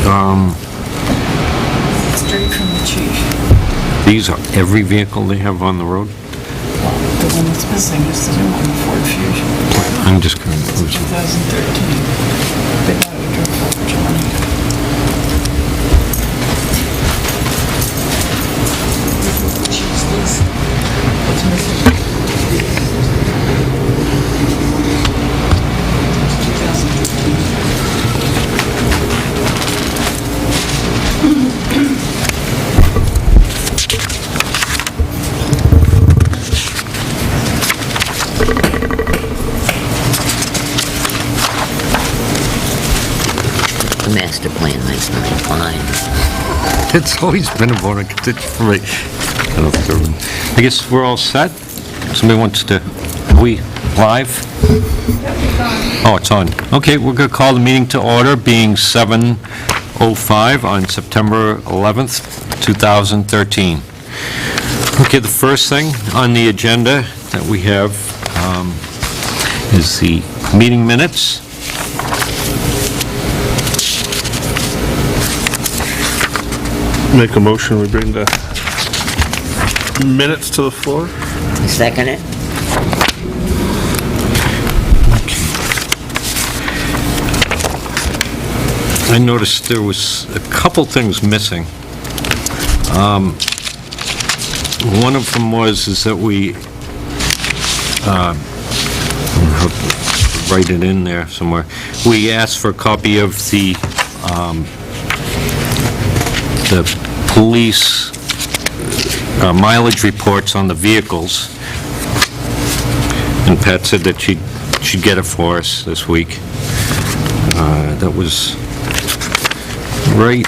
Straight from the chief. These are every vehicle they have on the road? The one that's missing is the new one, the Ford Fusion. I'm just going It's a to... 2013. They thought it would drove for over 20. What's missing? The master plan 1995. It's always been a bone of contention for me. I guess we're all set. Somebody wants to... Are we live? Oh, it's on. Okay, we're going to call the meeting to order, being 7:05 on September 11th, 2013. Okay, the first thing on the agenda that we have is the meeting minutes. Make a motion, we bring the minutes to the floor. Second it? I noticed there was a couple things missing. One of them is that we, I'll write it in there somewhere, we asked for a copy of the police mileage reports on the vehicles, and Pat said that she'd get it for us this week. That was right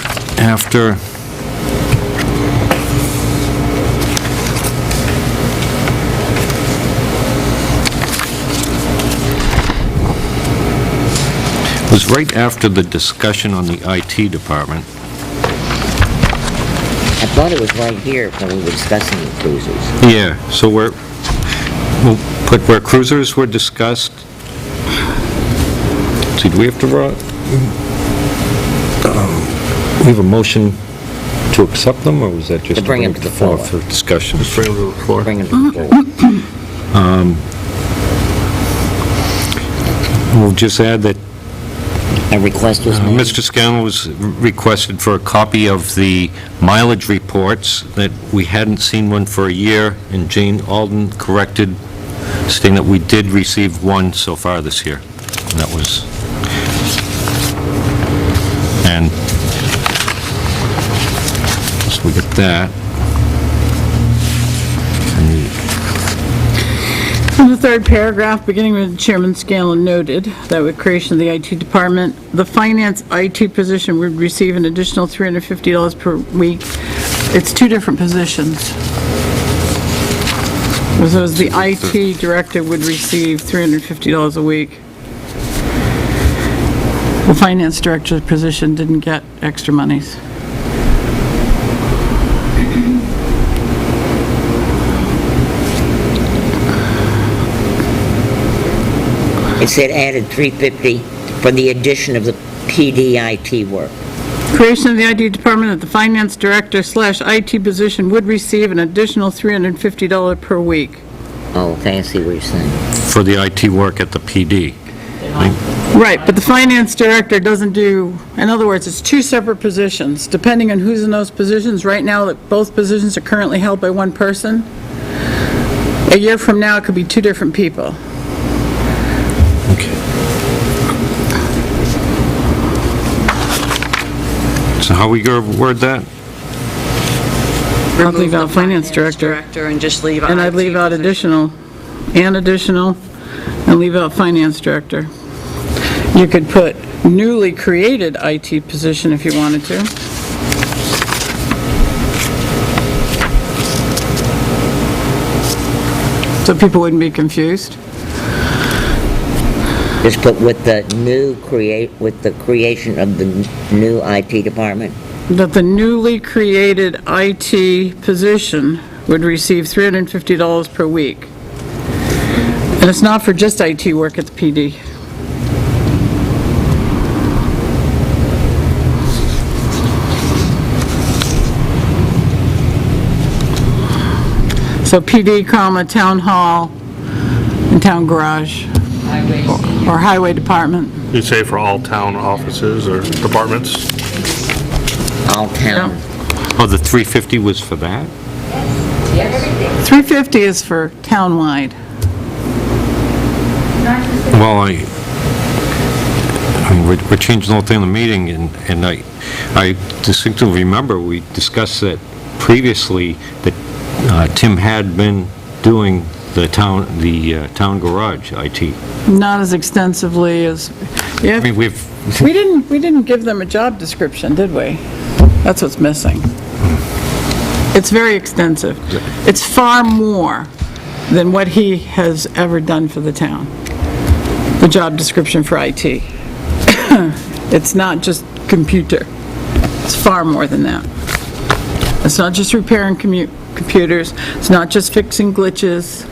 after the discussion on the IT department. I thought it was right here when we were discussing the cruisers. Yeah, so we'll put where cruisers were discussed. See, do we have to we have a motion to accept them, or was that just To bring them to the floor. for discussion? Just bring them to the floor. Bring them to the floor. We'll just add that A request was made. Mr. Scanlon was requested for a copy of the mileage reports, that we hadn't seen one for a year, and Jane Alden corrected, stating that we did receive one so far this year. And that was... And... So we get that. In the third paragraph, beginning with Chairman Scanlon noted that with creation of the IT department, the finance IT position would receive an additional $350 per week. It's two different positions. So as the IT director would receive $350 a week. The finance director's position didn't get extra monies. It said added $350 for the addition of the PDIT work. Creation of the IT department at the finance director / IT position would receive an additional $350 per week. Oh, okay, I see what you're saying. For the IT work at the PD. Right, but the finance director doesn't do, in other words, it's two separate positions, depending on who's in those positions. Right now, that both positions are currently held by one person. A year from now, it could be two different people. Okay. So how we gonna word that? I'll leave out finance director, And just leave out. and I'd leave out additional, and leave out finance director. You could put newly created IT position if you wanted to. So people wouldn't be confused. Just put with the creation of the new IT department. That the newly created IT position would receive $350 per week. And it's not for just IT work at the PD. So PD, comma, town hall, and town garage, or highway department. You say for all town offices or departments? All town. Oh, the 350 was for that? 350 is for townwide. Well, I mean, we're changing the whole thing in the meeting, and I distinctly remember we discussed that previously, that Tim had been doing the town garage IT. Not as extensively as, I mean, we didn't give them a job description, did we? That's what's missing. It's very extensive. It's far more than what he has ever done for the town, the job description for IT. It's not just computer. It's far more than that. It's not just repairing computers. It's not just fixing glitches,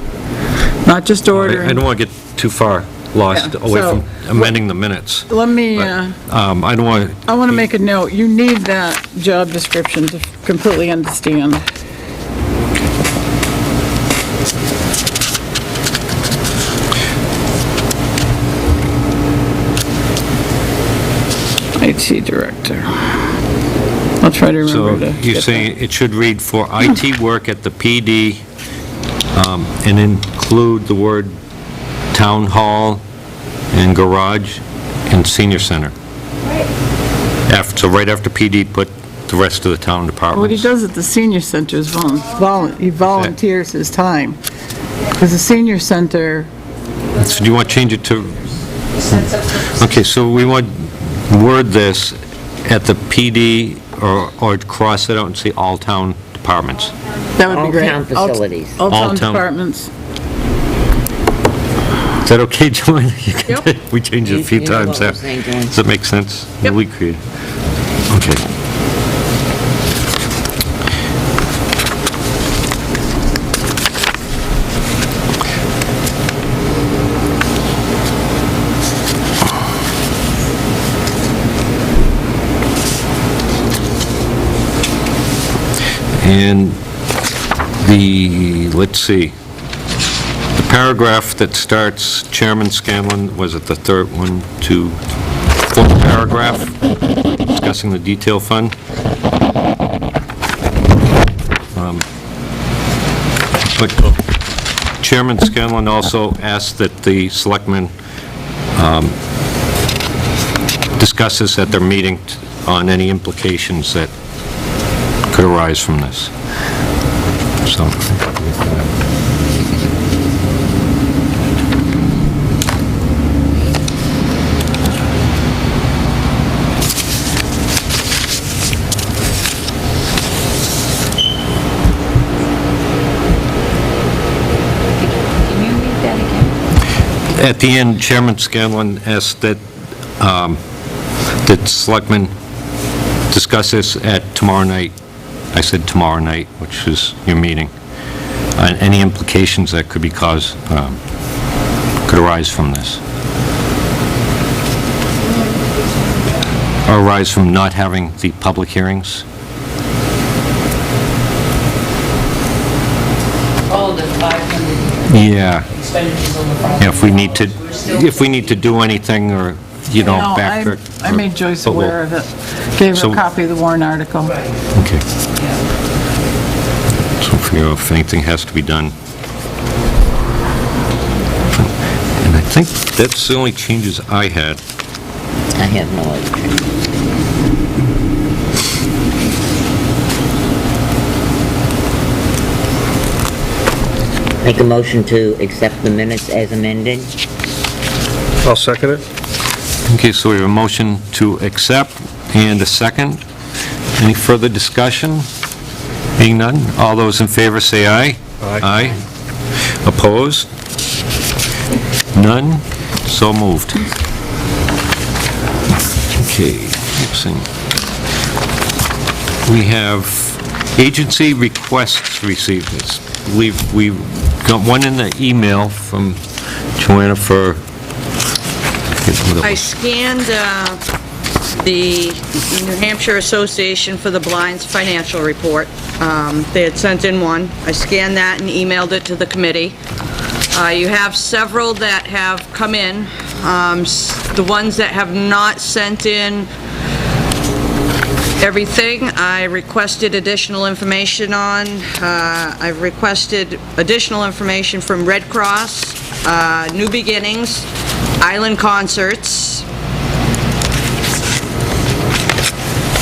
not just ordering. I don't want to get too far lost Yeah, away so from amending the minutes. Let me, I don't want to... I want to make a note. You need that job description to completely understand. IT director. I'll try to So remember to you're get saying it should read for IT work at the PD, and include the word town hall and garage and senior center. So right after PD, put the rest of the town What he departments. does at the senior center is he volunteers his time. Because the senior center, So do you want to change it to, okay, so we want word this at the PD, or cross it out and say all town departments. that would be All great. town facilities. All town town- departments. Is that okay, Joanne? You can- Yep. We changed it a few You know times what we're there. saying, Joanne. Does that make sense? Yep. We created. Okay. And let's see, the paragraph that starts, Chairman Scanlon, was it the third one to fourth paragraph, discussing the detail fund? But Chairman Scanlon also asked that the selectmen discuss this at their meeting on any implications that could arise from this. So, Can you read that again? at the end, Chairman Scanlon asked that that selectmen discuss this at tomorrow night. I said tomorrow night, which is your meeting. Any implications that could be could arise from this. Or arise from not having the public hearings. Oh, the 500 Yeah. expenditures on the front. Yeah, if we need to do anything, or, you know, No, backtrack. I made Joyce but we'll- aware of it. Gave her So- a copy of the Warren article. Okay. So figure out if anything has to be done. And I think that's the only changes I had. I have no other. Make a motion to accept the minutes as amended. I'll second it. Okay, so we have a motion to accept and a second. Any further discussion? Being none, all those in favor say aye. Aye. Opposed? None? So moved. Okay, next thing. We have agency requests received. I believe we got one in the email from Joanna for... I scanned the New Hampshire Association for the Blind's financial report. They had sent in one. I scanned that and emailed it to the committee. You have several that have come in. The ones that have not sent in everything, I requested additional information on. I've requested additional information from Red Cross, New Beginnings, Island Concerts.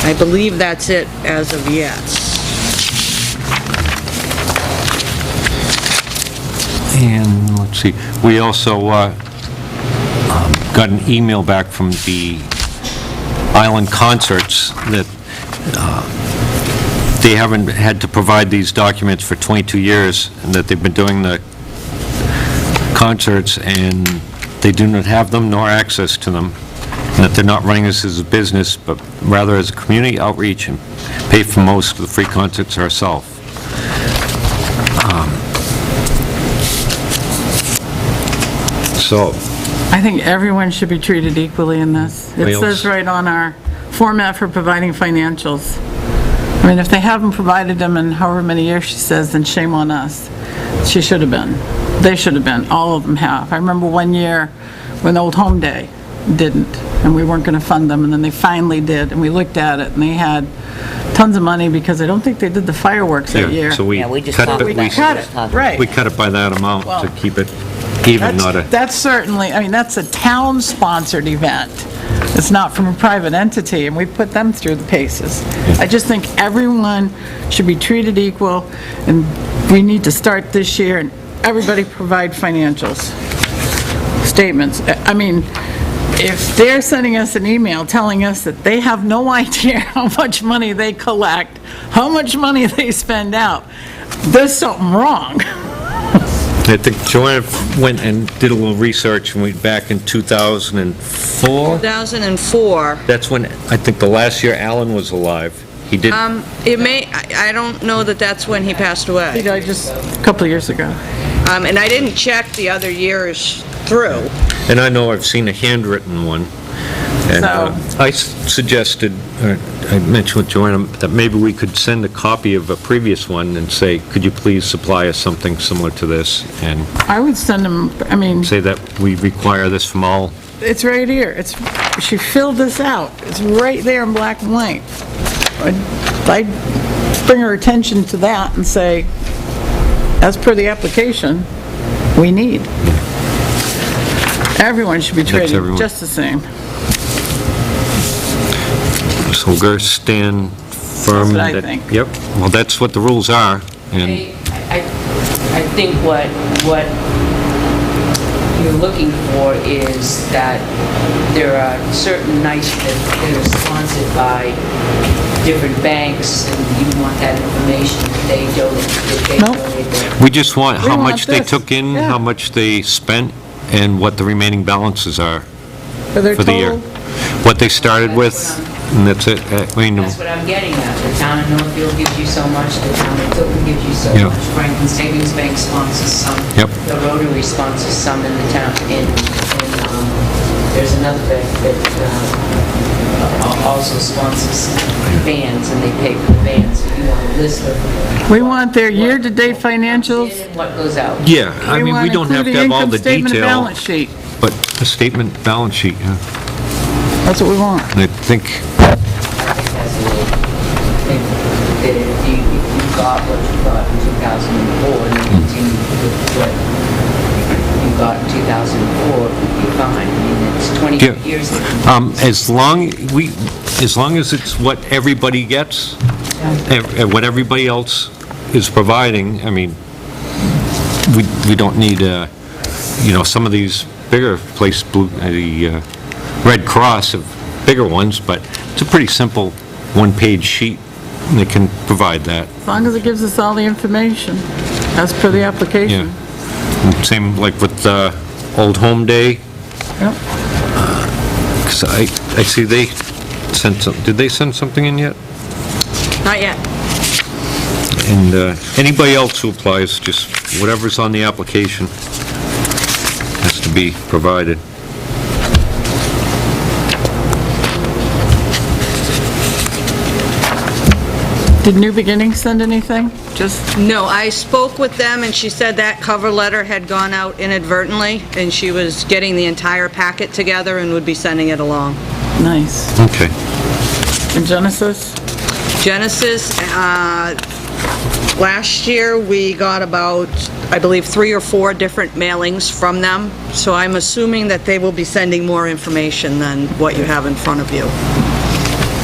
I believe that's it as of yet. And let's see, we also got an email back from the Island Concerts that they haven't had to provide these documents for 22 years, and that they've been doing the concerts, and they do not have them nor access to them, and that they're not running this as a business, but rather as a community outreach, and pay for most of the free concerts ourselves. So, I think everyone should be treated equally in this. It Wales. says right on our format for providing financials. I mean, if they haven't provided them in however many years she says, then shame on us. She should have been. They should have been. All of them have. I remember one year when Old Home Day didn't, and we weren't going to fund them, and then they finally did, and we looked at it, and they had tons of money because I don't think they did the fireworks that year. yeah, so we Yeah, we just cut talked it, about we Cut it, right. we cut it by that amount Well, to keep it even, not a... That's certainly, I mean, that's a town-sponsored event. It's not from a private entity, and we put them through the paces. I just think everyone should be treated equal, and we need to start this year, and everybody provide financials, statements. I mean, if they're sending us an email telling us that they have no idea how much money they collect, how much money they spend out, there's something wrong. I think Joanna went and did a little research, and we, back in 2004, 2004. that's when, I think the last year Alan was alive. He did, It may, I don't know that that's when he passed He away. died just a couple of years ago. And I didn't check the other years through. and I know I've seen a handwritten one. And I suggested, or I mentioned with Joanna, that maybe we could send a copy of a previous one and say, could you please supply us something similar to this? And I would send them, I mean, say that we require this from all. it's right here. She filled this out. It's right there in black and white. I'd bring her attention to that and say, as per the application, we need. Everyone should be treated everyone. just the same. So we're going to stand firm. That's what I that- think. Yep, well, that's what the rules are, and I think what you're looking for is that there are certain nights that are sponsored by different banks, and you want that information that they Nope. donate their... we just want We how want much they this, took in, yeah. how much they spent, and what the remaining balances are For their for the year. total, What they started with, and that's it. I mean, That's what I'm getting at. The town of Northfield gives you so much, the town of Tilton gives you so Yeah. much. Franklin Savings Bank sponsors some. Yep. The Rotary sponsors some in the town, there's another bank that also sponsors bands, and they pay for the bands. So you want a list of... we want their year-to-date financials. What goes out. yeah, I mean, we don't have to have all the income statement and detail, balance sheet. but a statement, balance sheet, yeah. That's what we want. And I think, I think that's a little thing that if you got what you got in 2004 and you continue with what you got in 2004, you'd be fine. I mean, it's 20 Yeah. years. as long as it's what everybody gets, and what everybody else is providing, I mean, we don't need, some of these bigger place, the Red Cross have bigger ones, but it's a pretty simple one-page sheet, and they can provide that. As long as it gives us all the information, as per the application. Yeah. And same like with Old Home Day, Yep. 'cause I see they sent some, did they send something in yet? Not yet. And anybody else who applies, just whatever's on the application has to be provided. Did New Beginnings send anything? Just, No, I spoke with them, and she said that cover letter had gone out inadvertently, and she was getting the entire packet together and would be sending it along. nice. Okay. And Genesis? Genesis, last year, we got about, I believe, 3 or 4 different mailings from them, so I'm assuming that they will be sending more information than what you have in front of you.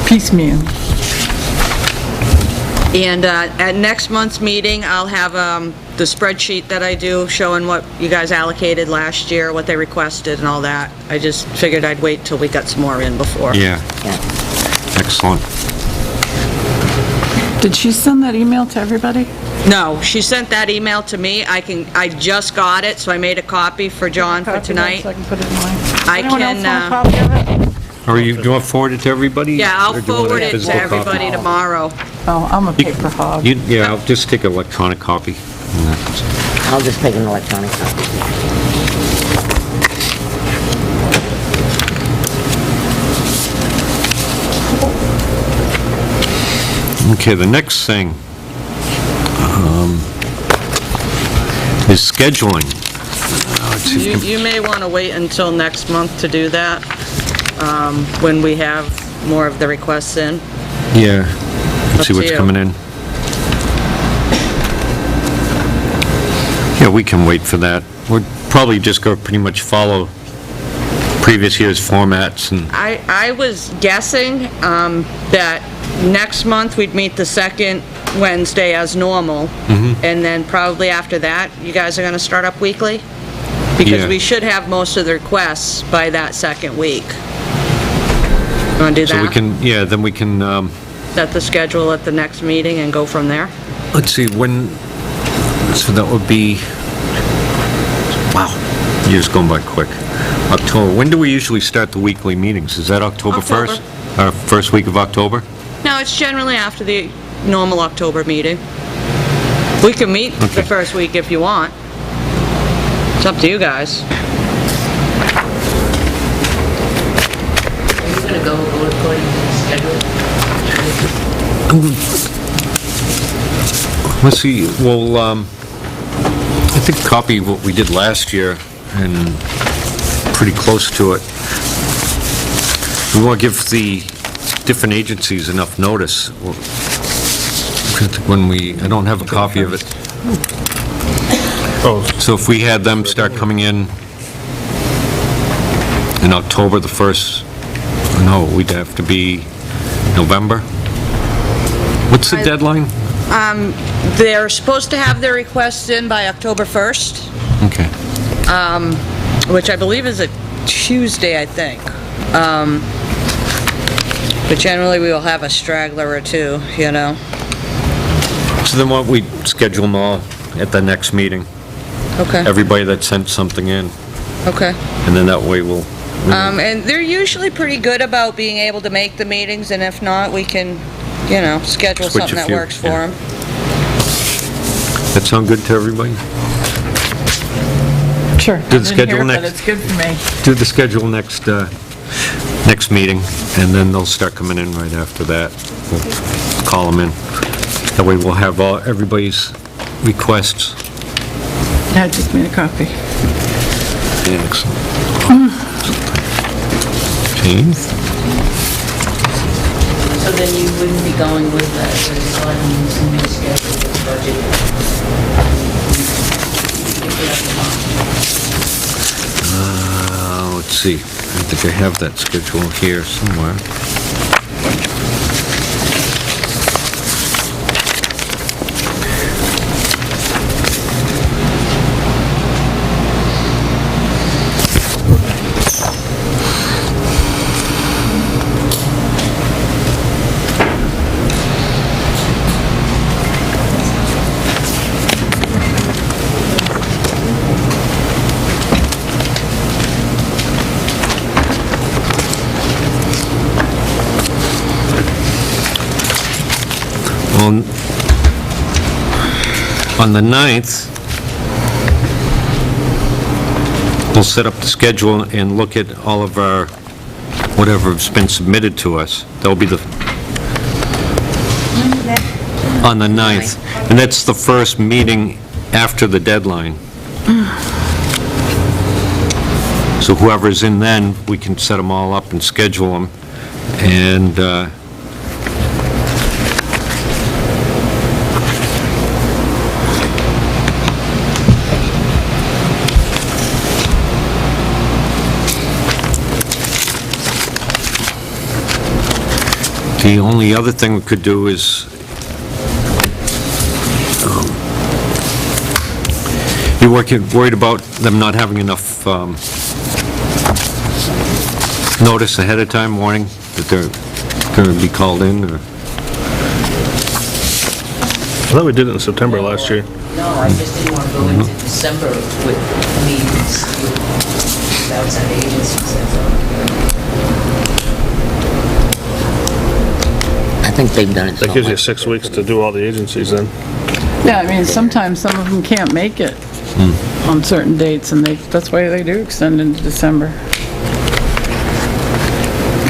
Piecemeal. And at next month's meeting, I'll have the spreadsheet that I do showing what you guys allocated last year, what they requested and all that. I just figured I'd wait till we got some more in before. Yeah, Yeah. excellent. Did she send that email to everybody? No, she sent that email to me. I just got it, so I made a copy for John for Copy that tonight. So I can put it in mine. I Anyone else can, want a copy of it? Or do you want to forward it to everybody? Yeah, I'll Or do you want a forward it physical to copy? everybody tomorrow. Oh, I'm a paper hog. Yeah, I'll just take an electronic copy. I'll just take an electronic copy. Okay, the next thing is scheduling. Let's see if we can- You may want to wait until next month to do that, when we have more of the requests in. Yeah, let's see Up to what's you. coming in. Yeah, we can wait for that. We'll probably just go pretty much follow previous year's formats and, I was guessing that next month we'd meet the second Wednesday as normal, and then probably after that, you guys are going to start up weekly? Because Yeah. we should have most of the requests by that second week. You want to do so we that? can, yeah, then we can, Set the schedule at the next meeting and go from there? let's see, when, so that would be, wow, year's going by quick. October, when do we usually start the weekly meetings? Is that October 1st? First week of October? No, it's generally after the normal October meeting. We can meet the Okay. first week if you want. It's up to you guys. Are you gonna go according to the schedule? Let's see, well, I think copy what we did last year and pretty close to it. We want to give the different agencies enough notice. When I don't have a copy of it. Oh, So if we had them start coming in October the 1st, no, we'd have to be November? What's the deadline? They're supposed to have their requests in by October 1st, Okay. which I believe is a Tuesday, I think. But generally, we will have a straggler or two, you know? So then why don't we schedule them all at the next meeting? Okay, Everybody that sent something in, okay. and then that way we'll... And they're usually pretty good about being able to make the meetings, and if not, we can, you know, schedule Switch a something that few, works for yeah. them. That sound good to everybody? Sure. Do the schedule But next. it's good for me. Do the schedule next meeting, and then they'll start coming in right after that. We'll call them in. That way we'll have everybody's requests. I just made a copy. Excellent. 15th. So then you wouldn't be going with that, so it's on the new schedule, the budget. Let's see, I think I have that schedule here somewhere. On the 9th, we'll set up the schedule and look at all of our, whatever's been submitted to us. That'll be the On the 9th, and that's the first meeting after the deadline. So whoever's in then, we can set them all up and schedule them, and the only other thing we could do is, you're worried about them not having enough notice ahead of time, warning that they're going to be called in, or? I thought we did it in September last year. No, I just didn't want to go into December with meetings, with outside agencies, that's all. I think they've done it so That gives you much. 6 weeks to do all the agencies then. Yeah, I mean, sometimes some of them can't make it on certain dates, and that's why they do extend into December.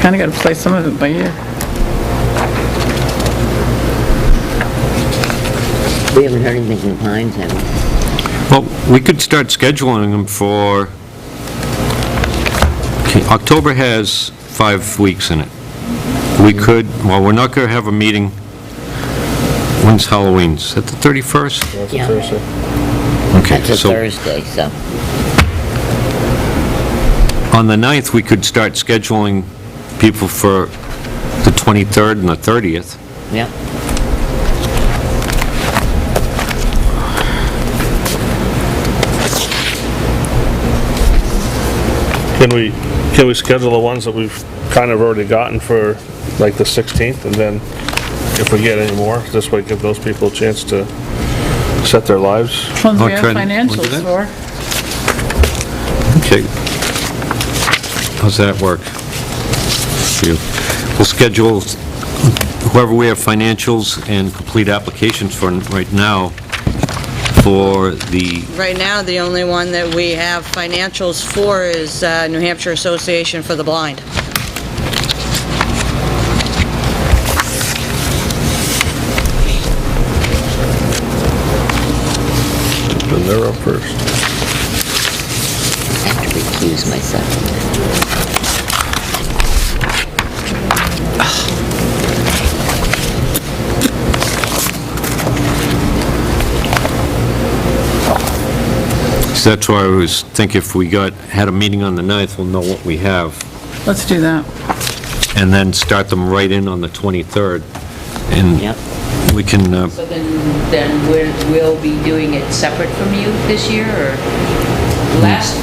Kind of got to play some of it by ear. We haven't heard anything from Pines, have we? Well, we could start scheduling them for, okay, October has 5 weeks in it. We could, well, we're not going to have a meeting, when's Halloween? Is that the 31st? That's a Yeah. Thursday. Okay, That's a so Thursday, so. on the 9th, we could start scheduling people for the 23rd and the 30th. Yeah. Can we schedule the ones that we've kind of already gotten for like the 16th, and then if we get any more, this way give those people a chance to set their lives? Ones Oh, we have try to- wanna do financials that? for. Okay. How's that work for you? We'll schedule whoever we have financials and complete applications for right now for the, Right now, the only one that we have financials for is New Hampshire Association for the Blind. Then they're up first. I have to recuse myself. so that's why I was thinking if we had a meeting on the 9th, we'll know what we have, Let's do that. and then start them right in on the 23rd. And Yep. we can, So then we'll be doing it separate from you this year, or? Last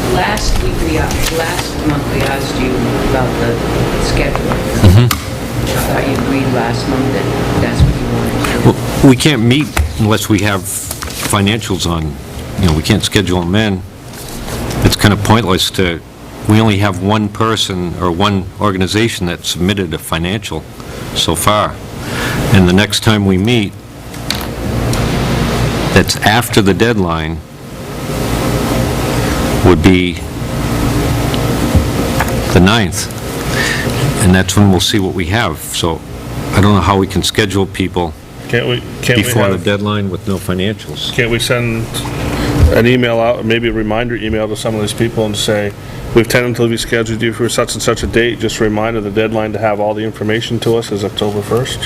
month we asked you about the schedule. I thought you agreed last month that that's what you wanted to do. well, we can't meet unless we have financials on, we can't schedule them in. It's kind of pointless we only have one person or one organization that submitted a financial so far. And the next time we meet, that's after the deadline, would be the 9th. And that's when we'll see what we have. So I don't know how we can schedule people Can't we before the have, deadline with no financials. can't we send an email out, maybe a reminder email to some of these people and say, we've tentatively scheduled you for such and such a date, just a reminder the deadline to have all the information to us is October 1st?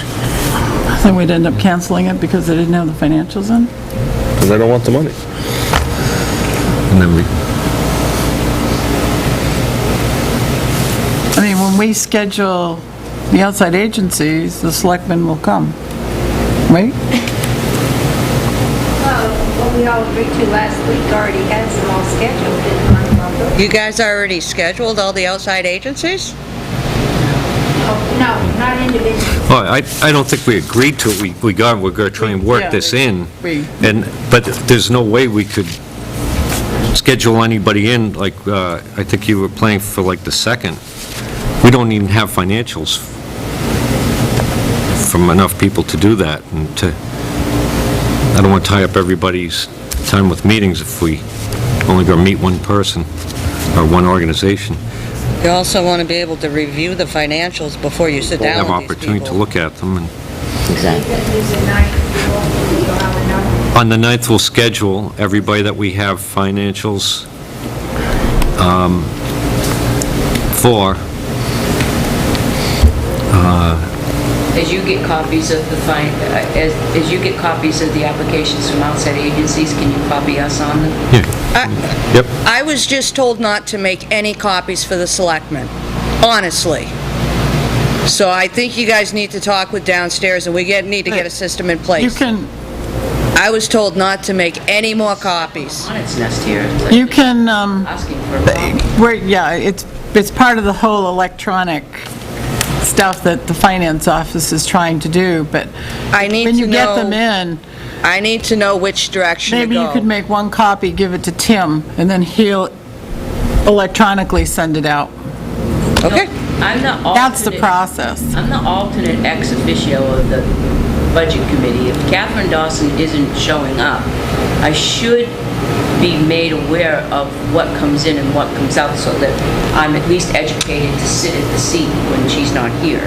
I think we'd end up canceling it because they didn't have the financials in. Because they don't want the money. And then we, I mean, when we schedule the outside agencies, the selectmen will come, right? What we all agreed to last week already has them all scheduled, didn't it? You guys already scheduled all the outside agencies? Oh, no, not individually. well, I don't think we agreed to it. We're going to try and work Yeah, this in. we- But there's no way we could schedule anybody in, like, I think you were planning for like the 2nd. We don't even have financials from enough people to do that, and I don't want to tie up everybody's time with meetings if we only going to meet one person or one organization. You also want to be able to review the financials before you sit down Have with these opportunity to people. look at them, and Exactly. There's a night, you'll have enough. On the 9th, we'll schedule everybody that we have financials for. As you get copies of the as you get copies of the applications from outside agencies, can you copy us on them? Yep. I was just told not to make any copies for the selectmen, honestly. So I think you guys need to talk with downstairs, and we need to get a system in You place. can, I was told not to make any more copies. On its nest here. It's like you can, asking for a copy. yeah, it's part of the whole electronic stuff that the finance office is trying to do, but I need when to you get know, them in, I need to know which direction to maybe you could go. make one copy, give it to Tim, and then he'll electronically send it out. Okay? I'm the alternate. That's the process. I'm the alternate ex officio of the Budget Committee. If Catherine Dawson isn't showing up, I should be made aware of what comes in and what comes out so that I'm at least educated to sit at the seat when she's not here.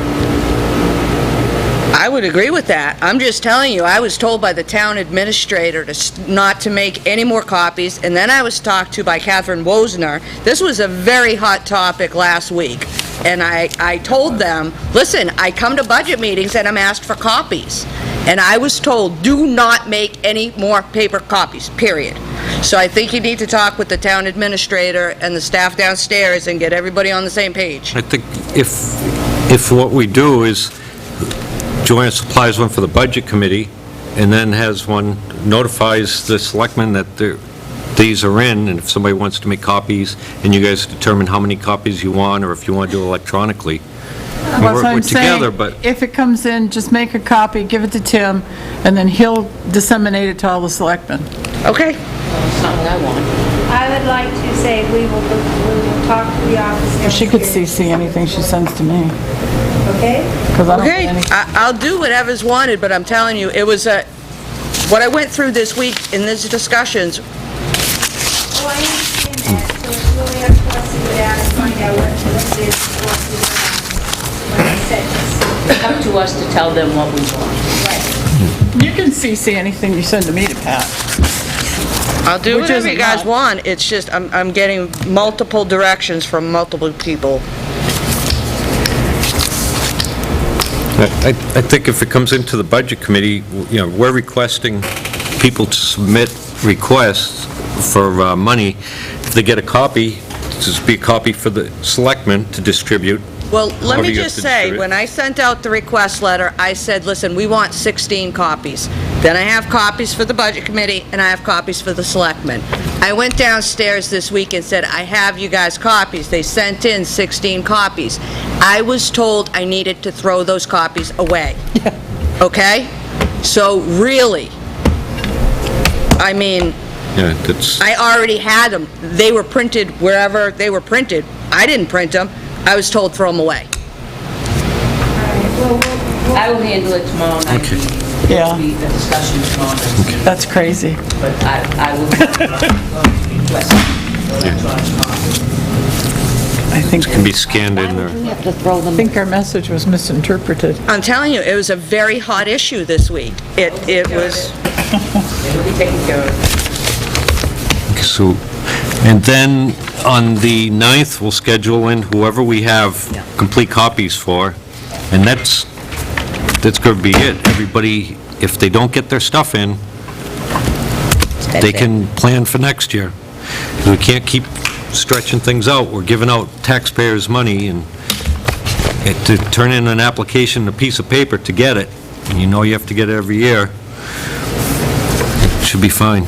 I would agree with that. I'm just telling you, I was told by the town administrator not to make any more copies, and then I was talked to by Catherine Wozner. This was a very hot topic last week, and I told them, listen, I come to budget meetings and I'm asked for copies. And I was told, do not make any more paper copies, period. So I think you need to talk with the town administrator and the staff downstairs and get everybody on the same page. I think if what we do is Joanna supplies one for the Budget Committee, and then has one, notifies the selectmen that these are in, and if somebody wants to make copies, and you guys determine how many copies you want, or if you want to do it electronically. Well, so I'm We're together, saying, but if it comes in, just make a copy, give it to Tim, and then he'll disseminate it to all the selectmen. Okay? Well, it's not what I want. I would like to say we will talk to the office. She could downstairs. CC anything she sends to me, Okay? because I don't Okay, get any... I'll do whatever's wanted, but I'm telling you, it was what I went through this week in these discussions. Oh, I understand that, so it's really up to us to go down and find out what this is, what I said this. It's up to us to tell them what we want. You can CC anything you send to me to Pat. I'll do Which whatever isn't you guys much. want, it's just, I'm getting multiple directions from multiple people. I think if it comes into the Budget Committee, you know, we're requesting people to submit requests for money. If they get a copy, just be a copy for the selectmen to distribute. Well, let However me you have just to say, distribute. when I sent out the request letter, I said, listen, we want 16 copies. Then I have copies for the Budget Committee, and I have copies for the selectmen. I went downstairs this week and said, I have you guys copies. They sent in 16 copies. I was told I needed to throw those copies away. Okay? So really, I mean, Yeah, that's, I already had them. They were printed wherever they were printed. I didn't print them. I was told throw them away. I will handle it tomorrow night. Okay. Yeah. There'll be a discussion tomorrow night, That's crazy. but I will request electronic copy. I think, can be scanned in there. We have to throw I them. think our message was misinterpreted. I'm telling you, it was a very hot issue this week. It was, It'll be taken care of. So, and then on the 9th, we'll schedule in whoever we have complete copies for, and that's going to be it. Everybody, if they don't get their stuff in, they can plan for next year. We can't keep stretching things out. We're giving out taxpayers' money, and to turn in an application, a piece of paper to get it, and you know you have to get it every year, it should be fine.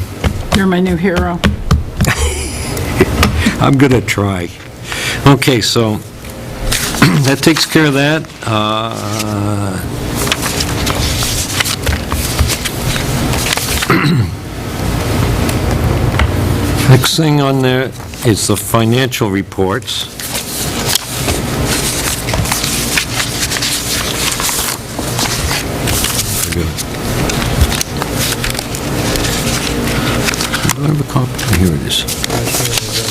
You're my new hero. I'm gonna try. Okay, so that takes care of that. Next thing on there is the financial reports. Do I have a copy? Here it is.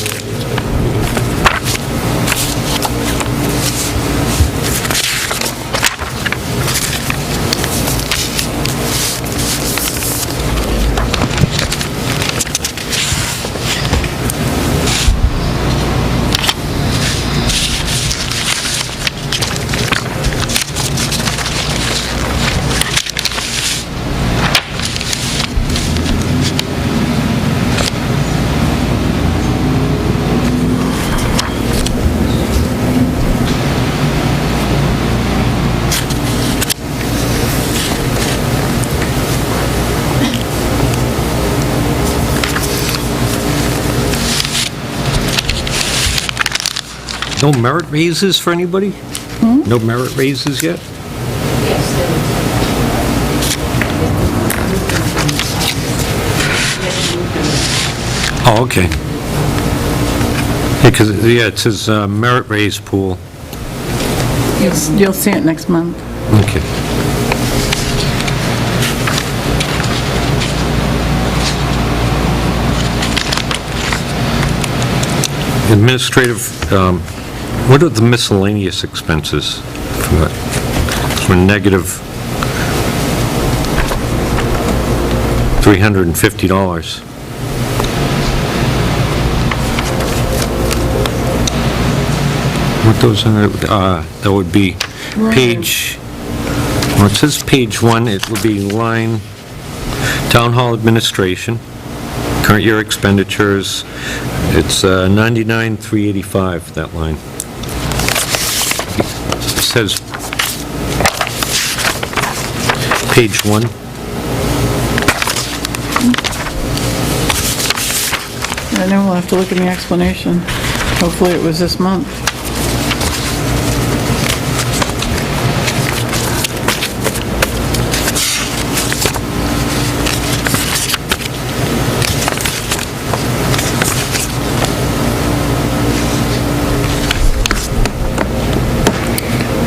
No merit raises for anybody? No merit raises yet? Yes, Oh, okay. Because, yeah, it says merit raise pool. You'll see it next month. Okay. Administrative, what are the miscellaneous expenses? For negative $350. What those are, that would be page, well, it says page 1, it would be line, Town Hall Administration, current year expenditures, it's 99,385, that line. It says page 1. I know we'll have to look in the explanation. Hopefully it was this month.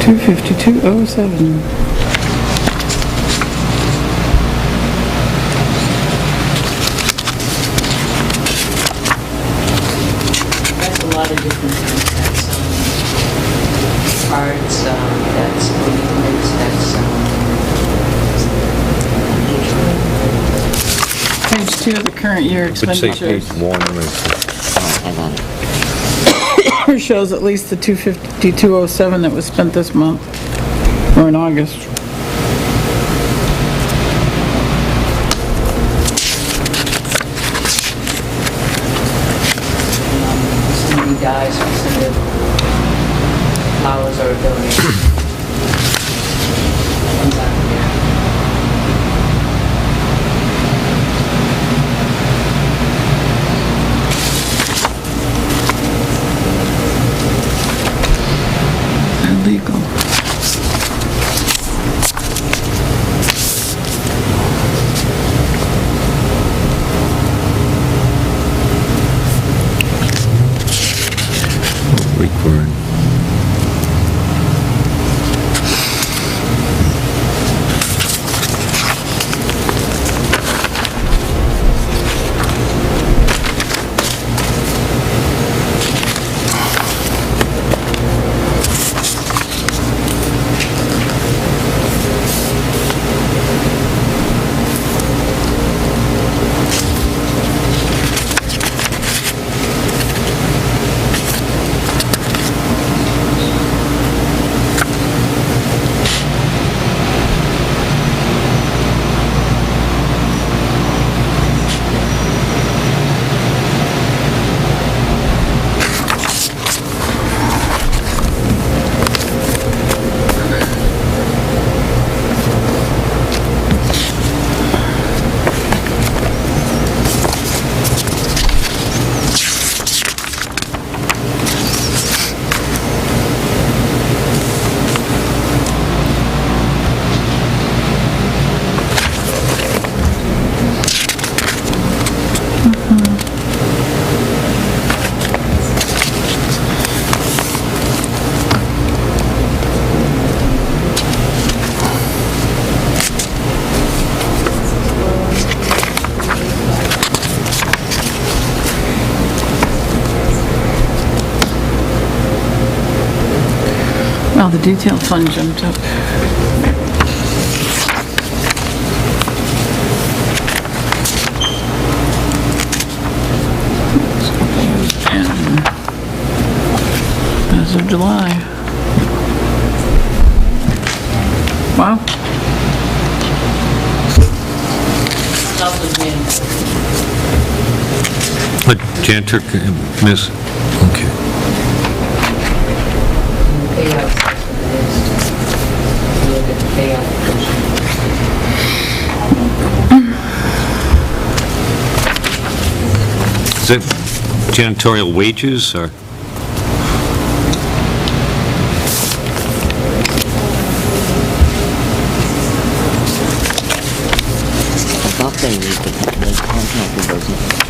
$252.07. That's a lot of different things. That's cards, that's payments, that's Page 2 of the current year Would say page expenditures 1. Hang on. shows at least the $252.07 that was spent this month, or in August. somebody dies, we send it flowers or a donation. Comes out of there. Illegal. Week we're in. Well, the detail fund jumped up. As of July. Wow. Help with me. But janitor, miss, okay. Payouts, that's what it is. Look at the payout portion. Is it janitorial wages or? thing is the contractor doesn't.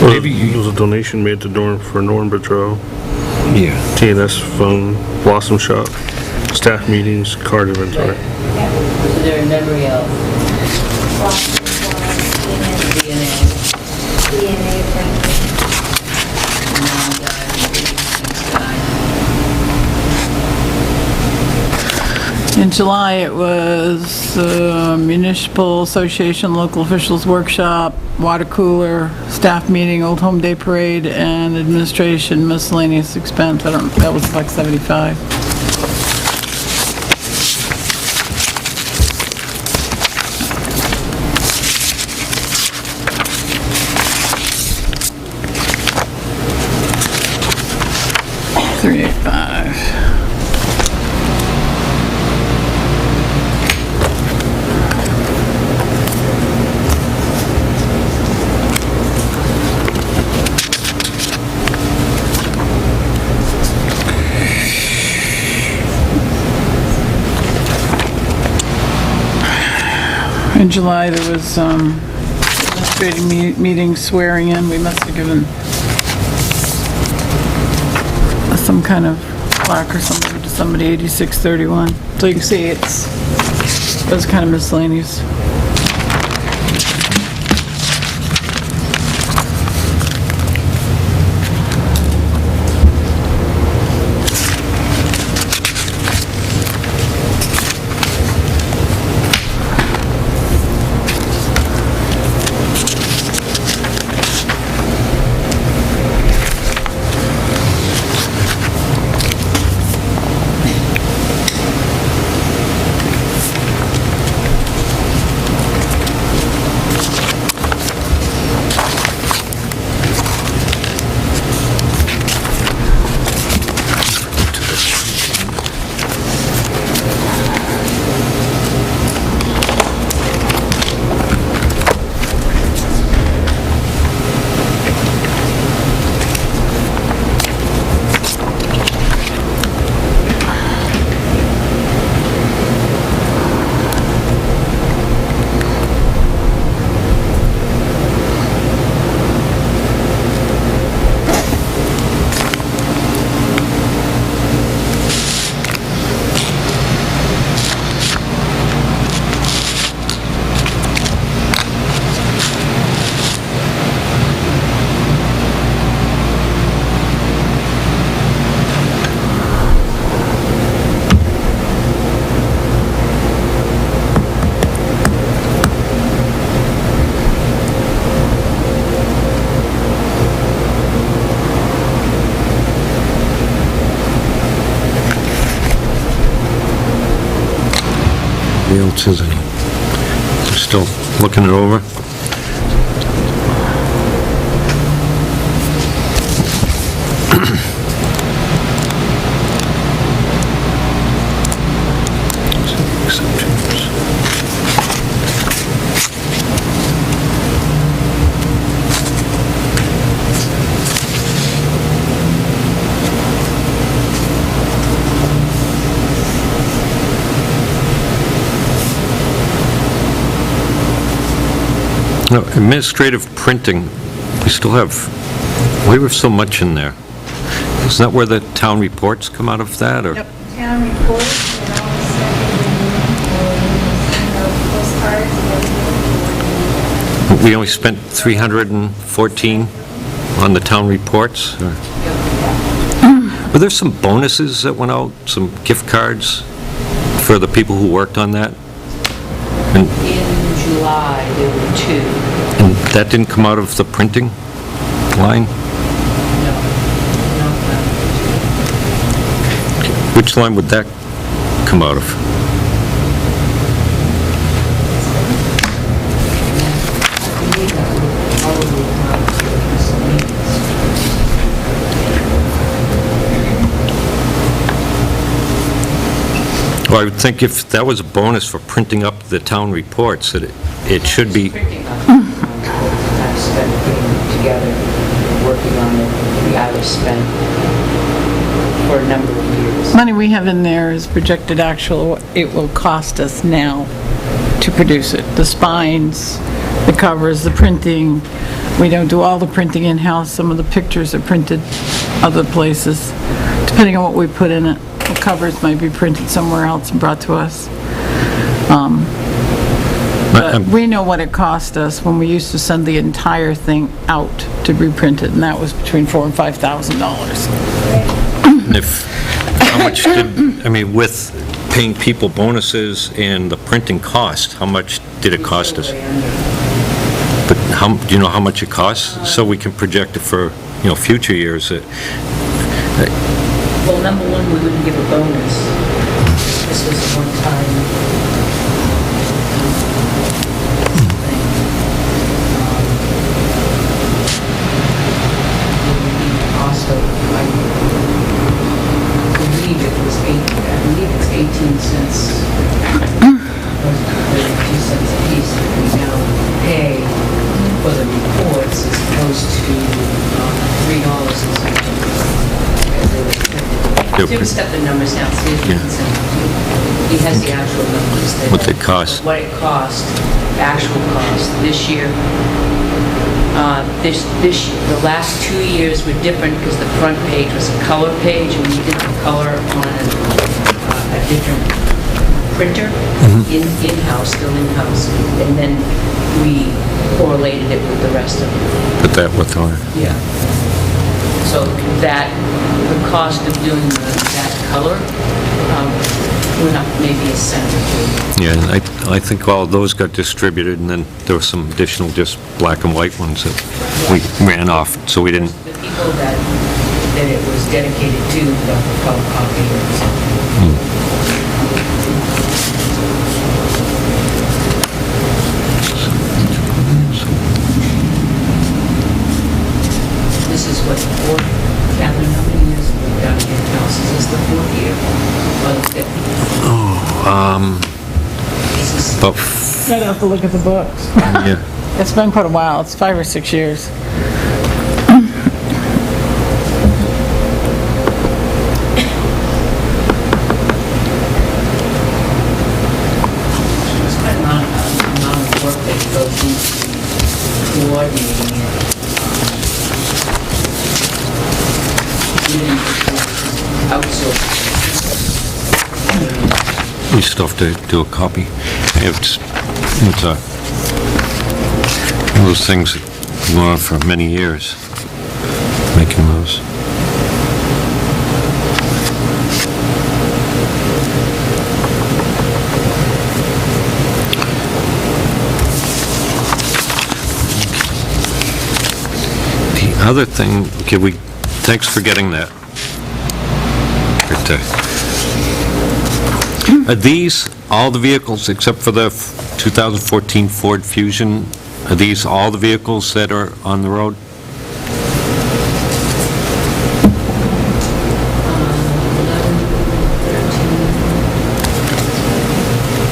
Maybe, There was a donation made to Norm Bedrow, yeah. TNS phone, Blossom Shop, staff meetings, card inventory. So they're in memory of DNA. DNA, Franklin. In July, it was Municipal Association Local Officials Workshop, Water Cooler, Staff Meeting, Old Home Day Parade, and Administration Miscellaneous Expense. That was $175. $385. In July, there was administrative meeting swearing in. We must have given some kind of plaque or something to somebody, 8631. So you can see it was kind of miscellaneous. What else is it? I'm still looking it over. No, administrative printing, we still have, we have so much in there. Isn't that where the town reports come out of that, or? Yep. Town reports and all the stuff, postcards and everything. We only spent 314 on the town reports? Or- Were there some bonuses that went out, some gift cards for the people who worked on that? And In July, there were 2. and that didn't come out of the printing line? Which line would that come out of? Well, I would think if that was a bonus for printing up the town reports, that it should be, Printing on time spent putting them together, working on the hours spent. for a number of years. Money we have in there is projected actual, what it will cost us now to produce it. The spines, the covers, the printing. We don't do all the printing in-house. Some of the pictures are printed other places, depending on what we put in it. The covers might be printed somewhere else and brought to us. But we know what it cost us when we used to send the entire thing out to be printed, and that was between $4,000 and $5,000. And how much did, I mean, with paying people bonuses and the printing cost, how much did it cost us? But do you know how much it costs? So we can project it for, future years. Well, number one, we wouldn't give a bonus. This was a one-time thing. The cost of, I believe it was I believe it's 18 cents. 32 cents a piece that we now pay for the reports as opposed to $3 and something. Tim's got the numbers downstairs. Yeah. He has the actual numbers there. What they cost. What it cost, actual cost this year. The last 2 years were different because the front page was a color page and we did the color on a different printer, in-house, still in-house. And then we correlated it with the rest of it. Put that with on. Yeah. So the cost of doing that color went up maybe a cent or two. Yeah, and I think all of those got distributed, and then there were some additional just black and white ones that we ran off, so we didn't. The people that it was dedicated to got the color copy. This is what, Catherine, how many years have we done in-house? Is this the fourth year? Or the fifth? This is About, I'd have to look at the books. yeah, It's been quite a while. It's 5 or 6 years. There's quite a amount of work that goes into coordinating it. Outsourcing. we still have to do a copy. It's one of those things that go on for many years, making those. The other thing, okay, thanks for getting that. Are these all the vehicles except for the 2014 Ford Fusion? Are these all the vehicles that are on the road? 11, 13.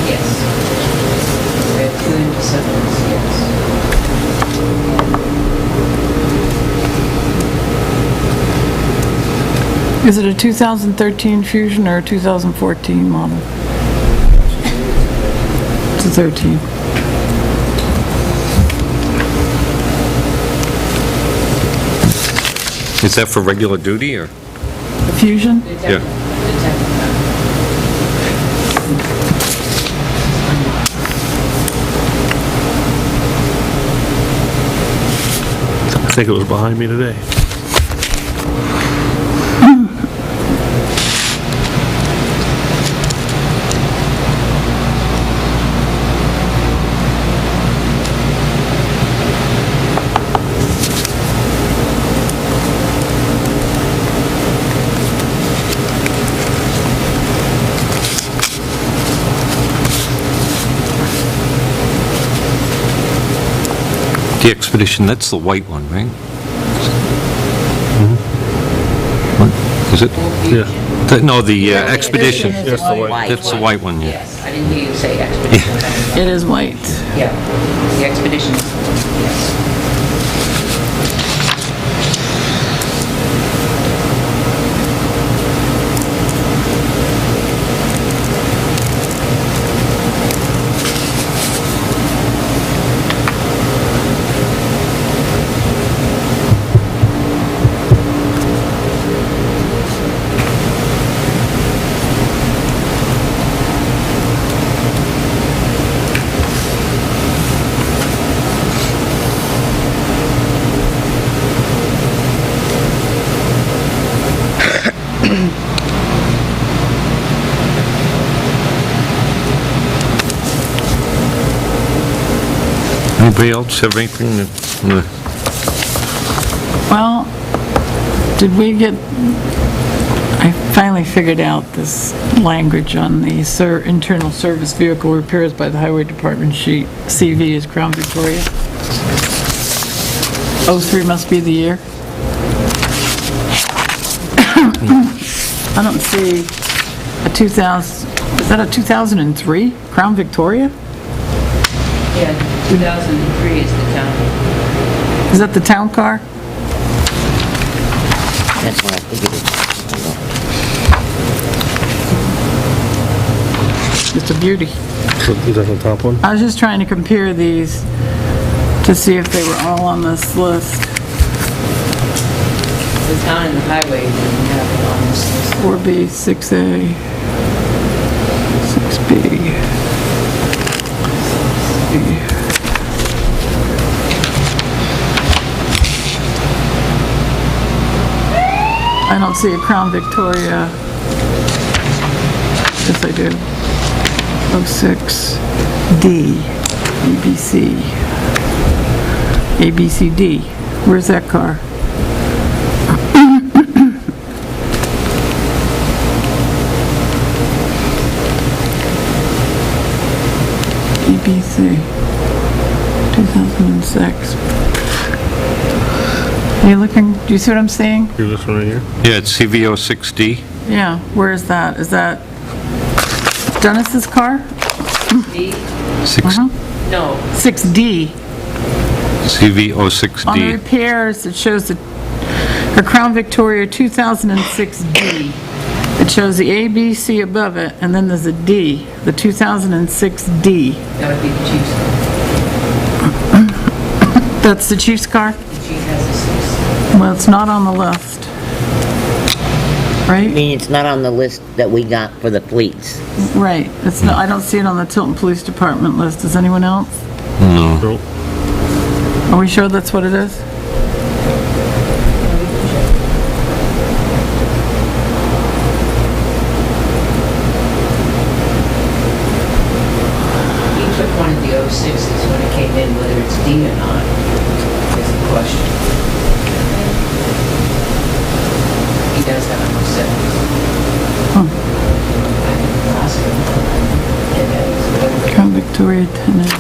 Yes. We have 2 interceptors, yes. Is it a 2013 Fusion or a 2014 model? It's a 13. Is that for regular duty, or? The Fusion? Yeah. I think it was behind me today. The Expedition, that's the white one, right? What? Is it? Yeah. No, the Expedition. Expedition is Yes, the white. white. That's the white one, yeah. Yes, I didn't hear you say expedition. It is white. Yeah, the expedition, yes. Anybody else have anything that, Well, did we get, I finally figured out this language on the internal service vehicle repairs by the Highway Department sheet. CV is Crown Victoria. 03 must be the year. I don't see a 2000, is that a 2003 Crown Victoria? Yeah, 2003 is the town. Is that the town car? That's what I figured it was. It's a beauty. Is that the top one? I was just trying to compare these to see if they were all on this list. The town and the highway didn't have it on this list. 4B, 6A, 6B. I don't see a Crown Victoria. Yes, I do. 06D, ABC. ABCD. Where's that car? ABC, 2006. Are you looking, do you see what I'm saying? Here's this one right here. yeah, it's CV06D. Yeah, where is that? Is that Dennis's car? B? Six- No, 6D. On the CV06D. repairs, it shows a Crown Victoria 2006D. It shows the ABC above it, and then there's a D, the 2006D. that would be the chief's. That's the chief's car? The chief has a 6. Well, it's not on the list. I Right? mean, it's not on the list that we got for the fleets. Right. It's not, I don't see it on the Tilton Police Department list. Does anyone else? No. Nope. Are we sure that's what it is? He took one of the 06s when it came in, whether it's D or not, is the question. He does have an 07. I can ask him. And that is whatever. Crown Victoria tenant.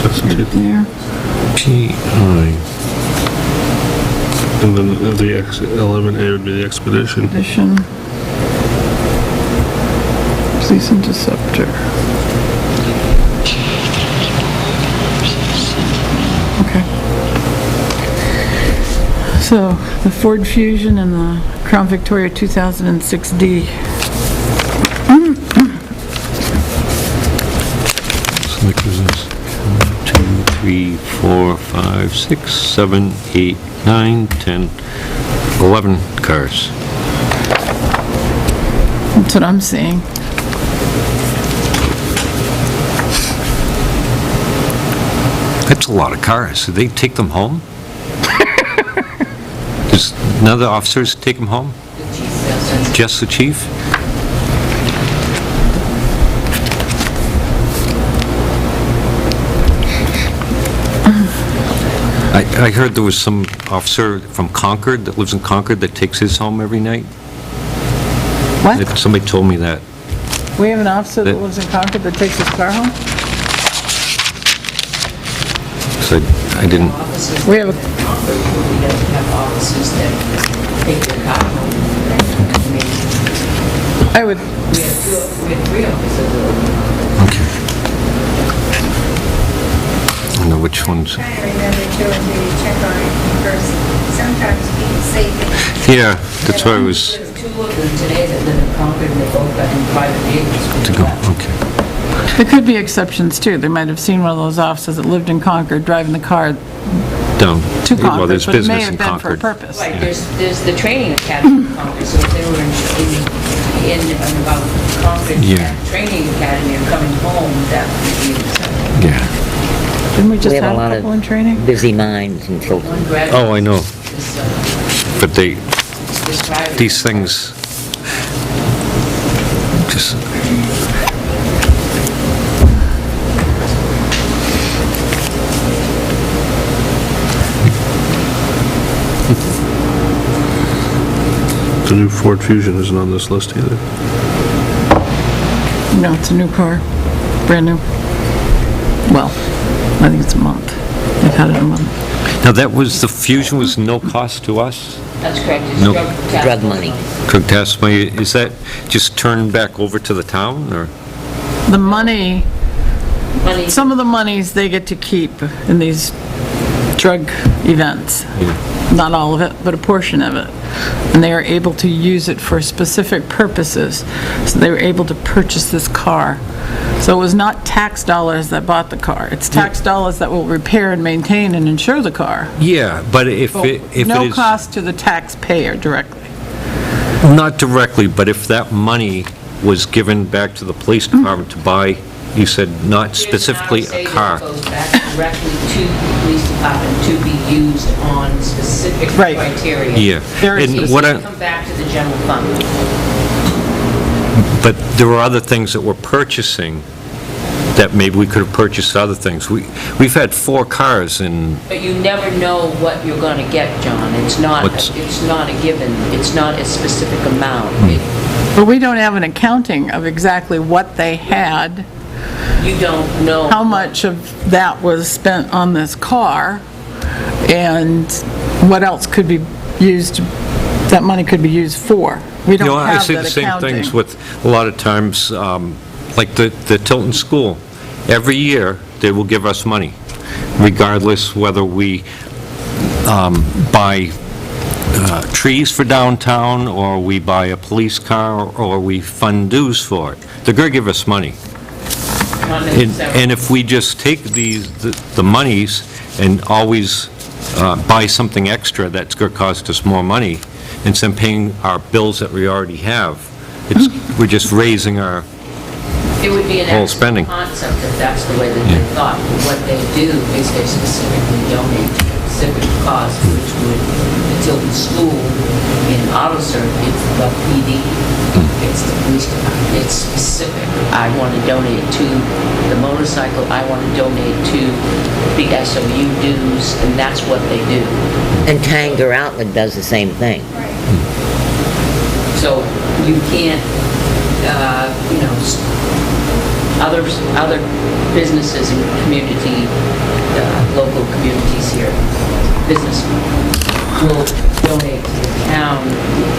That's the two. There. PI. And then the X11A would be the Expedition. Edition. Police Interceptor. Okay. So, the Ford Fusion and the Crown Victoria 2006D. So like this is 1, 2, 3, 4, 5, 6, 7, 8, 9, 10, 11 cars. That's what I'm seeing. That's a lot of cars. Do they take them home? Does none of the officers take them home? The chief does. Just the chief? I heard there was some officer from Concord that lives in Concord that takes his home every night. What? Somebody told me that. We have an officer that That- lives in Concord that takes his car home? So I didn't, Officers. We have a- We don't have officers that take their car home. I mean, I would, we have 3 officers. okay. I don't know which ones. Trying to remember too, until you check on it first. Sometimes people say things. Yeah, that's why I was There's 2 of them today that live in Concord, and they both got in private vehicles. to go, okay. there could be exceptions too. They might have seen one of those officers that lived in Concord driving the car Down. to Well, Concord, there's but it may business in have been for a Concord. purpose. Right, there's the training academy in Concord, so if they were in and about Concord Yeah. Training Academy and coming home, that would be acceptable. Yeah. Didn't we just We have have a a lot couple in of training? busy minds in Tilton. One graduate. Oh, I know, This, but they, this private. these things, just, The new Ford Fusion isn't on this list either. No, it's a new car, brand new. Well, I think it's a month. They've had it a month. Now, the Fusion was no cost to us? That's correct, it's No. Drug money. Drug test money, is that just turned back over to the town, or? The money, money. some of the monies they get to keep in these drug events. Not all of it, but a portion of it. And they are able to use it for specific purposes. So they were able to purchase this car. So it was not tax dollars that bought the car. It's tax dollars that will repair and maintain and insure the car. Yeah, but if it No is, cost to the taxpayer directly. not directly, but if that money was given back to the police department to buy, you said not specifically a car. There's an RSA that goes back directly to the police department to be used on specific Right. criteria. Yeah. Very And It what doesn't come back to the general fund. But there were other things that we're purchasing that maybe we could have purchased other things. We've had 4 cars in, But you never know what you're gonna get, John. It's not a given. It's not a specific amount. But we don't have an accounting of exactly what they had, You don't know. how much of that was spent on this car, and what else could be used, that money could be used for. We you don't know, I have see that the same things accounting. with, a lot of times, like the Tilton School. Every year, they will give us money, regardless whether we buy trees for downtown, or we buy a police car, or we fund dues for it. They're going to give us money. Not And necessarily. and if we just take the monies and always buy something extra that's going to cost us more money, instead of paying our bills that we already have, we're just raising our, It would be an whole excellent spending. concept if that's the way that they thought. But what they do is they specifically donate to a specific cause, which would, the Tilton School in auto serve, it's the PD, it's the police department, it's specific. I want to donate to the motorcycle, I want to donate to the SOU dues, and that's what they do. And Tanger Outlet does the same thing. So you can't, other businesses in community, local communities here, business will donate to the town,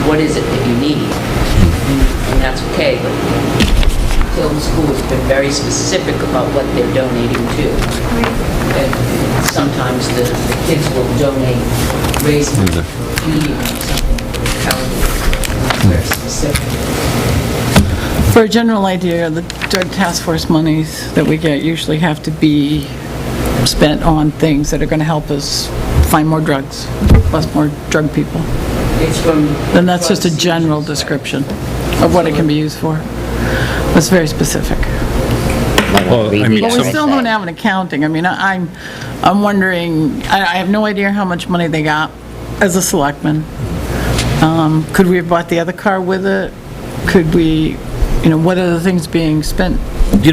what is it that you need? And that's okay, but Tilton School has been very specific about what they're donating to. And sometimes the kids will donate, raise money for a feeding or something, it's very specific. For a general idea, the drug task force monies that we get usually have to be spent on things that are going to help us find more drugs, plus more drug people. It's from... Then that's just a general description of what it can be used for. It's very specific. Well, I mean, But we some- still don't have an accounting. I mean, I'm wondering, I have no idea how much money they got as a selectman. Could we have bought the other car with it? Could we, what are the things being spent? we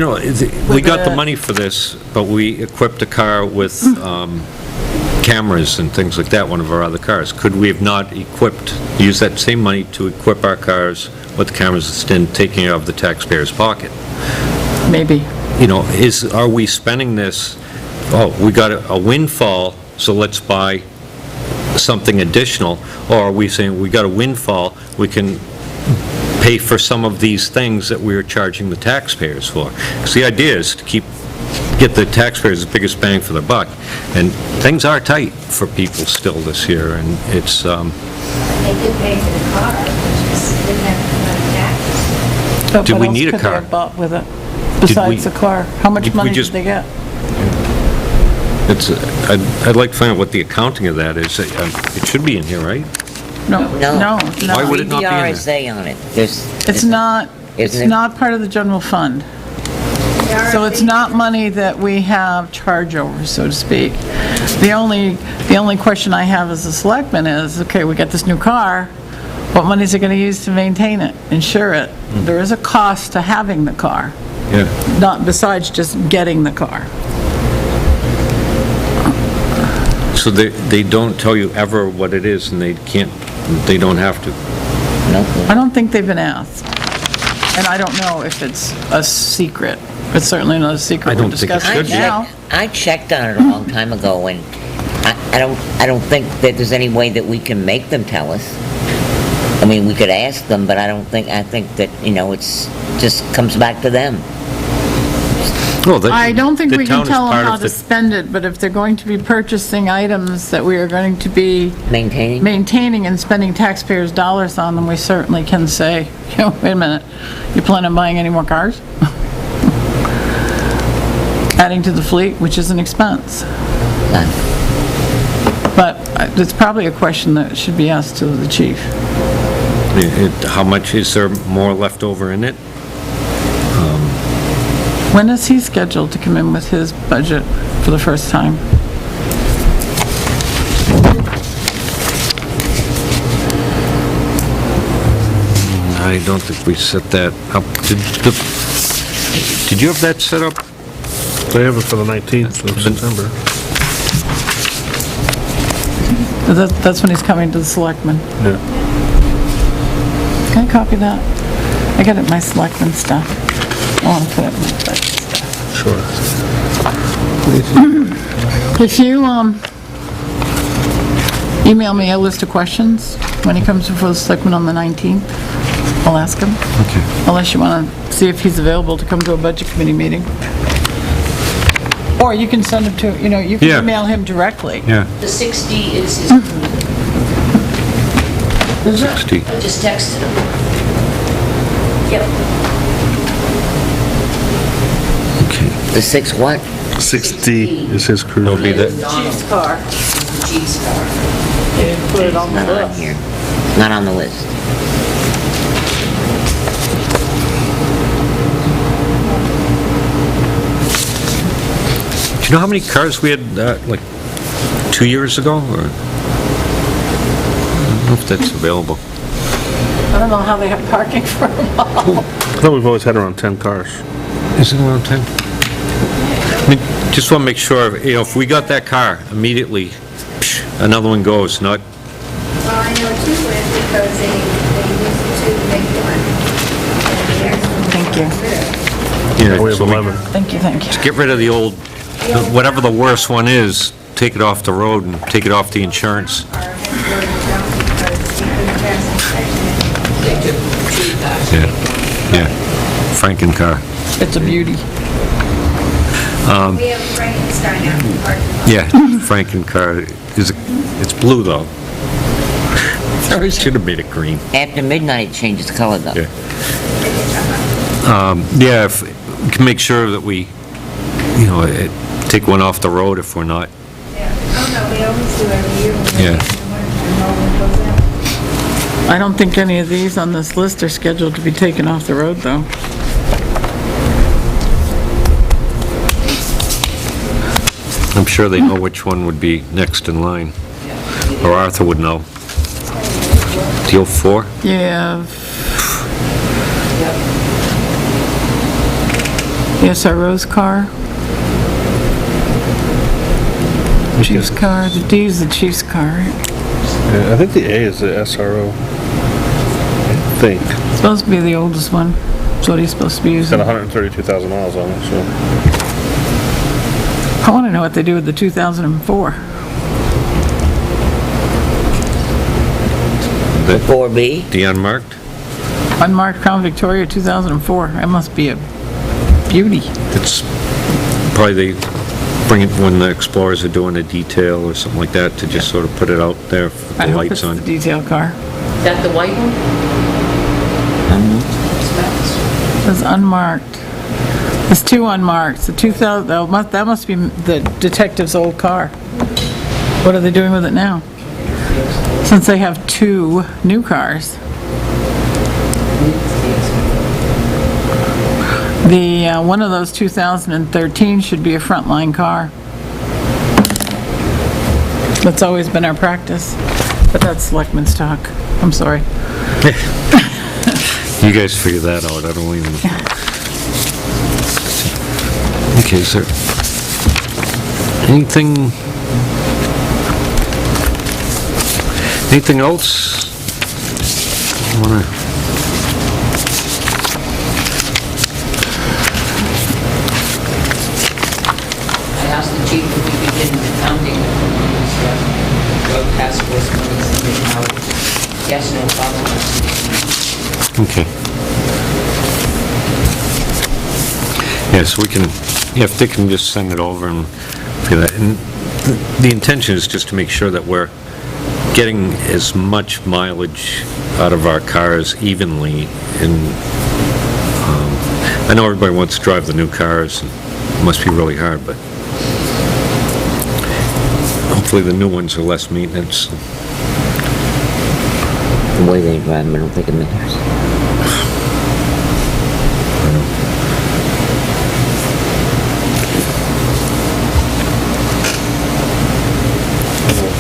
got the the- money for this, but we equipped a car with cameras and things like that, one of our other cars. Could we have not used that same money to equip our cars with cameras instead of taking it out of the taxpayer's pocket? Maybe. Are we spending this, we got a windfall, so let's buy something additional? Or are we saying, we got a windfall, we can pay for some of these things that we are charging the taxpayers for? Because the idea is to get the taxpayers the biggest bang for their buck. And things are tight for people still this year, and it's, They did pay for the car, which just didn't have to come out of taxes. But Did what we else need a could they car? have bought with it, besides the car? How much Did we money did just- they get? I'd like to find out what the accounting of that is. It should be in here, right? No, No. Why would it not be in there? Read the RSA on it. It's not, it's Isn't it? not part of the general fund. So it's not money that we have charge over, so to speak. The only question I have as a selectman is, okay, we got this new car, what money is it going to use to maintain it, insure it? There is a cost to having the car, Yeah. not besides just getting the car. So they don't tell you ever what it is, and they don't have to? No. I don't think they've been asked. And I don't know if it's a secret. It's certainly not a secret. I don't We're think it discussing should it be. now. I checked on it a long time ago, and I don't think that there's any way that we can make them tell us. I mean, we could ask them, but I think that, it's, just comes back to them. Well, I don't think the we town can is tell them part how of to the- spend it, but if they're going to be purchasing items that we are going to be Maintaining? maintaining and spending taxpayers' dollars on them, we certainly can say, wait a minute, you plan on buying any more cars? Adding to the fleet, which is an expense. But it's probably a question that should be asked to the chief. How much, is there more left over in it? When is he scheduled to come in with his budget for the first time? I don't think we set that up. Did you have that set up? They have it for the 19th of September. That's when he's coming to the selectmen. Yeah. Can I copy that? I got it in my selectmen stuff. I want to put it in my budget stuff. Sure. If you, email me a list of questions when he comes before the selectmen on the 19th, I'll ask him. Okay. Unless you want to see if he's available to come to a budget committee meeting. Or you can send him to, you can Yeah. email him directly. Yeah, The 60 is his, 60. I just texted him. Yep. Okay. The 6 what? 60 is his cruise. It'll be the, Chief's car. Chief's car. Put it on the Not on list. here. Not on the list. do you know how many cars we had, like, 2 years ago, or? I don't know if that's available. I don't know how they have parking for them all. I thought we've always had around 10 cars. Is it around 10? I mean, just want to make sure, if we got that car, immediately, another one goes, not, Well, I know two went because they used to make one. And the actual Thank you. We have so 11. Thank you, thank you. get rid of the old, whatever the worst one is, take it off the road and take it off the insurance. Our headquarters down because we couldn't pass inspection. They took 2 cars. Yeah, Franken car. It's a beauty. We have Frankenstein out in the parking lot. Yeah, Franken car. It's blue, though. Should have made it green. After midnight, it changes color though. Yeah. Yeah, if we can make sure that we, take one off the road if we're not. Yeah. Oh, no, we always do every year. When Yeah. the winter, no one goes out. I don't think any of these on this list are scheduled to be taken off the road, though. I'm sure they know which one would be next in line. Or Arthur would know. The 04? Yeah. Yes, our Rose car. Chief's car, the D is the chief's car, right? Yeah, I think the A is the SRO. I think. It's supposed to be the oldest one. That's what he's supposed to be It's got using. 132,000 miles on it, so. I want to know what they do with the 2004. The 4B? unmarked? Unmarked Crown Victoria 2004. That must be a beauty. It's probably they bring it when the Explorers are doing a detail or something like that to just sort of put it out there with I the hope lights it's on. the detail car. Is that the white one? It's unmarked. There's 2 unmarked. The 2000, that must be the detective's old car. What are they doing with it now? Since they have 2 new cars. The, one of those 2013 should be a frontline car. That's always been our practice, but that's selectmen's talk. I'm sorry. You guys figure that out, I don't even. Okay, is there anything else? wanna... I asked the chief if we could get an accounting of these drug task force monies and how, yes, no problem. Okay. Yeah, so we can, yeah, if Dick can just send it over and feel that. And the intention is just to make sure that we're getting as much mileage out of our cars evenly. And I know everybody wants to drive the new cars. It must be really hard, but hopefully the new ones are less maintenance. The way they drive them, I don't think it matters.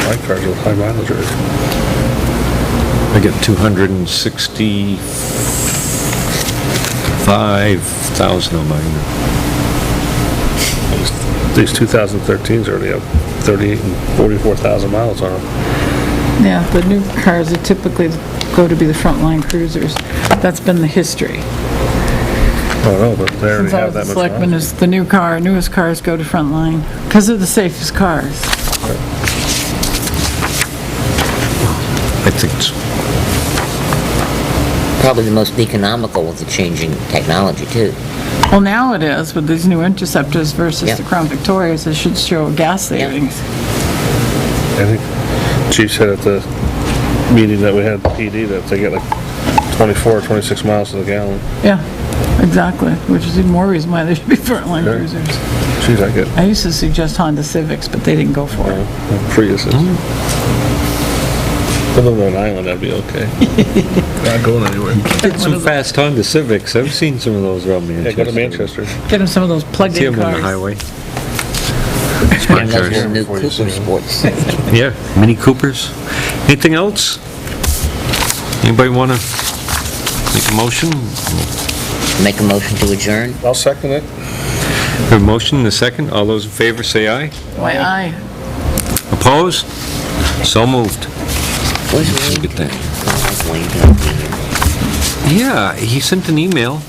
My cars with high mileage already. I get 265,000 on mine. These 2013s already have 38 and 44,000 miles on them. Yeah, the new cars are typically go to be the frontline cruisers. That's been the history. Oh, no, but they already Since I have was that a much selectman, mileage. is the newest cars go to frontline, because they're the safest cars. I think it's, Probably the most economical with the changing technology, too. Well, now it is, with these new Interceptors versus Yeah. the Crown Victorias, it should show gas savings. I think Chief said at the meeting that we had at the PD that they get like 24 or 26 miles to the gallon. Yeah, exactly, which is even more reason why they should be frontline Yeah. cruisers. Geez, I get I used to suggest Honda Civics, but they didn't go for it. Priuses. If I lived on an island, that'd be okay. Not going anywhere. get some fast Honda Civics. I've seen some of those around Yeah, Manchester. go to Manchester. Get them some of those See plugged-in them on the cars. highway. And Smart those cars. little new Before you see Cooper them. Sports. Yeah, Mini Coopers. Anything else? Anybody want to make a motion? Make a motion to adjourn? I'll second it. A motion and a second. All those in favor say aye. Why, aye. Opposed? So moved. Where's Wayne? Look at that. Oh, Wayne, don't be here. Yeah, he sent an email